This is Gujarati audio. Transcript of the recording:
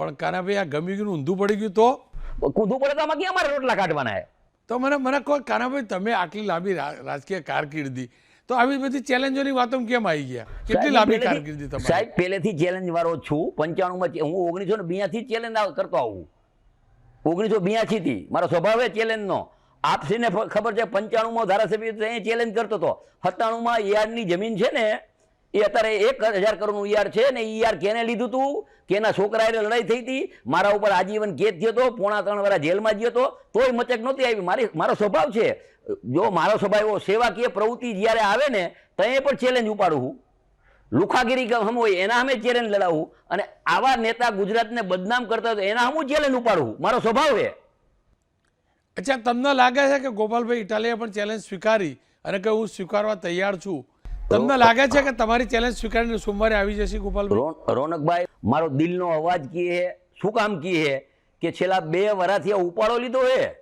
પણ કાનાભાઈ આ ગમી ગયું ઊંધું પડી ગયું તો કૂદવું પડે તો આમાં ક્યાં અમારે રોટલા કાઢવાના હે? તો મને કહો કાનાભાઈ, તમે આટલી લાંબી રાજકીય કારકિર્દી, તો આવી બધી ચેલેન્જોની વાતો કેમ આવી ગયા? કેટલી લાંબી કારકિર્દી તમારી? સાહેબ પહેલેથી ચેલેન્જ વાળો છું. 95 હું 1982 થી ચેલેન્જ કરતો આવું. 1982 થી મારો સ્વભાવ ચેલેન્જનો. આપસીને ખબર છે 95 ધારાસભ્ય ચેલેન્જ કરતો હતો. 97 યાર્ડની જમીન છે ને એ અત્યારે 1000 કરોડનું યાર્ડ છે ને એ યાર્ડ કેને લીધું હતું? કેના છોકરા એટલે લડાઈ થઈ હતી, મારા ઉપર આજીવન કેદ થયો હતો, 3.5 વર્ષ જેલમાં ગયો હતો, તોય મચક નહોતી આવી. મારો સ્વભાવ છે, જો મારો સ્વભાવ એવો સેવાકીય પ્રવૃત્તિ જ્યારે આવે ને તો એ પણ ચેલેન્જ ઉપાડું હું. લુખાગીરી હમ હોય એના સામે ચેલેન્જ લડાવું, અને આવા નેતા ગુજરાતને બદનામ કરતા હોય એના સામે ચેલેન્જ ઉપાડું. મારો સ્વભાવ છે. અચ્છા, તમને લાગે છે કે ગોપાલભાઈ ઇટાલિયાએ પણ ચેલેન્જ સ્વીકારી અને કે હું સ્વીકારવા તૈયાર છું? તમને લાગે છે કે તમારી ચેલેન્જ સ્વીકારીને સોમવારે આવી જશે ગોપાલભાઈ? રોનકભાઈ, મારો દિલનો અવાજ કહે, શું કામ કહે કે છેલ્લા 2 વર્ષથી ઉપાડો લીધો હે.